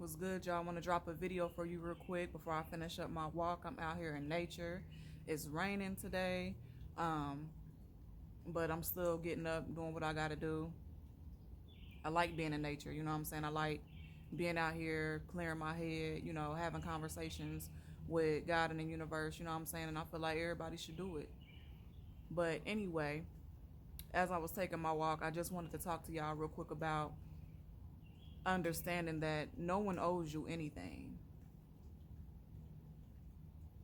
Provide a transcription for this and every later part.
What's good, y'all? I want to drop a video for you real quick before I finish up my walk. I'm out here in nature. It's raining today, but I'm still getting up, doing what I got to do. I like being in nature, you know what I'm saying? I like being out here, clearing my head, you know, having conversations with God and the universe, you know what I'm saying? And I feel like everybody should do it. But anyway, as I was taking my walk, I just wanted to talk to y'all real quick about understanding that no one owes you anything.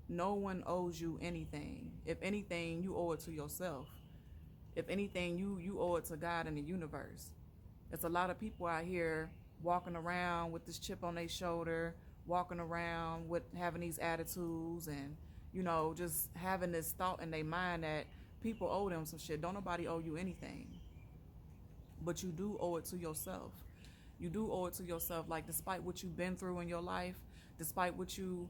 No one owes you anything. If anything, you owe it to yourself. If anything, you owe it to God and the universe. There's a lot of people out here walking around with this chip on their shoulder, walking around with having these attitudes and, you know, just having this thought in their mind that people owe them some shit. Don't nobody owe you anything. But you do owe it to yourself. You do owe it to yourself. Like, despite what you've been through in your life, despite what you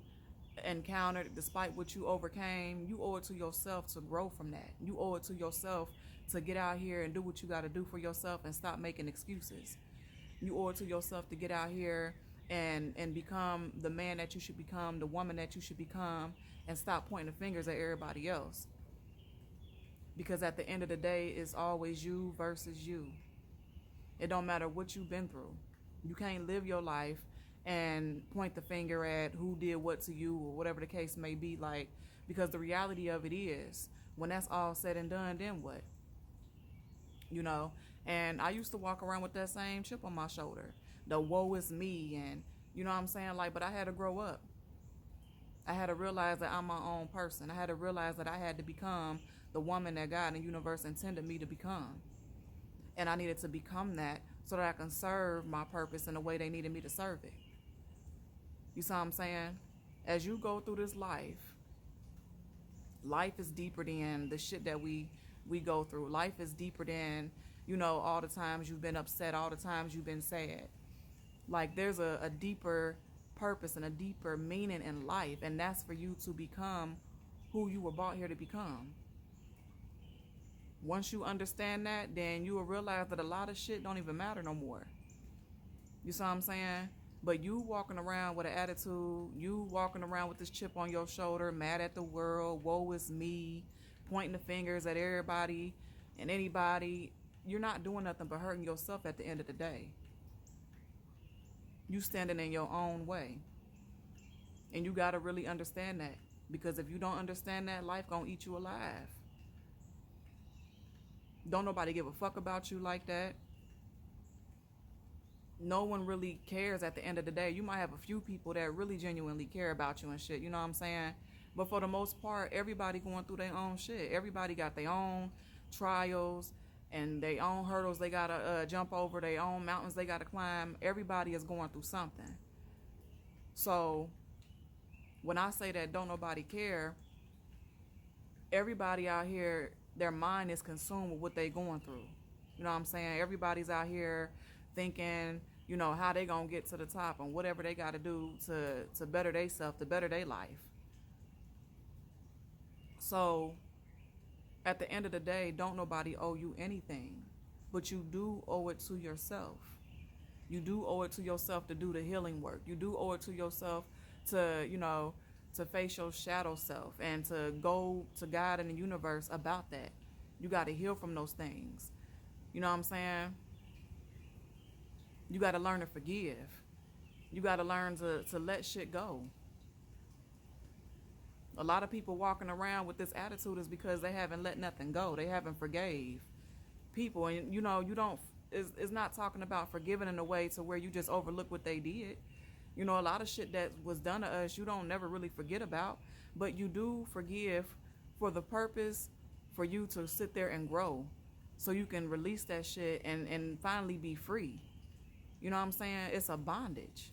encountered, despite what you overcame, you owe it to yourself to grow from that. You owe it to yourself to get out here and do what you got to do for yourself and stop making excuses. You owe it to yourself to get out here and become the man that you should become, the woman that you should become, and stop pointing the fingers at everybody else. Because at the end of the day, it's always you versus you. It don't matter what you've been through. You can't live your life and point the finger at who did what to you or whatever the case may be, like, because the reality of it is, when that's all said and done, then what? You know? And I used to walk around with that same chip on my shoulder. The woe is me, and you know what I'm saying? Like, but I had to grow up. I had to realize that I'm my own person. I had to realize that I had to become the woman that God and the universe intended me to become. And I needed to become that so that I can serve my purpose in the way they needed me to serve it. You see what I'm saying? As you go through this life, life is deeper than the shit that we go through. Life is deeper than, you know, all the times you've been upset, all the times you've been sad. Like, there's a deeper purpose and a deeper meaning in life, and that's for you to become who you were brought here to become. Once you understand that, then you will realize that a lot of shit don't even matter no more. You see what I'm saying? But you walking around with an attitude, you walking around with this chip on your shoulder, mad at the world, woe is me, pointing the fingers at everybody and anybody, you're not doing nothing but hurting yourself at the end of the day. You standing in your own way. And you got to really understand that. Because if you don't understand that, life gonna eat you alive. Don't nobody give a fuck about you like that. No one really cares at the end of the day. You might have a few people that really genuinely care about you and shit, you know what I'm saying? But for the most part, everybody going through their own shit. Everybody got their own trials and their own hurdles they gotta jump over, their own mountains they gotta climb. Everybody is going through something. So when I say that don't nobody care, everybody out here, their mind is consumed with what they going through. You know what I'm saying? Everybody's out here thinking, you know, how they gonna get to the top and whatever they gotta do to better themselves, to better their life. So at the end of the day, don't nobody owe you anything. But you do owe it to yourself. You do owe it to yourself to do the healing work. You do owe it to yourself to, you know, to face your shadow self and to go to God and the universe about that. You got to heal from those things. You know what I'm saying? You got to learn to forgive. You got to learn to let shit go. A lot of people walking around with this attitude is because they haven't let nothing go. They haven't forgave people. And, you know, you don't, it's not talking about forgiving in a way to where you just overlook what they did. You know, a lot of shit that was done to us, you don't never really forget about, but you do forgive for the purpose for you to sit there and grow so you can release that shit and finally be free. You know what I'm saying? It's a bondage.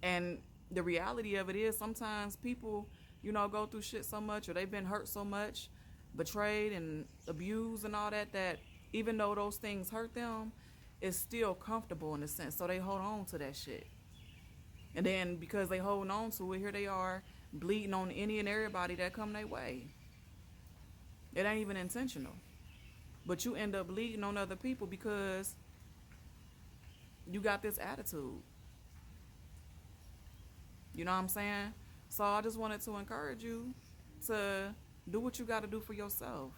And the reality of it is sometimes people, you know, go through shit so much or they've been hurt so much, betrayed and abused and all that, that even though those things hurt them, it's still comfortable in a sense. So they hold on to that shit. And then because they hold on to it, here they are bleeding on any and everybody that come their way. It ain't even intentional. But you end up bleeding on other people because You got this attitude. You know what I'm saying? So I just wanted to encourage you to do what you got to do for yourself.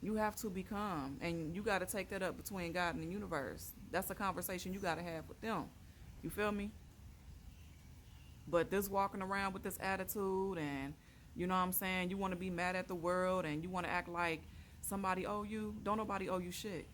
You have to become, and you got to take that up between God and the universe. That's a conversation you got to have with them. You feel me? But this walking around with this attitude, and you know what I'm saying, you want to be mad at the world and you want to act like somebody owe you. Don't nobody owe you shit.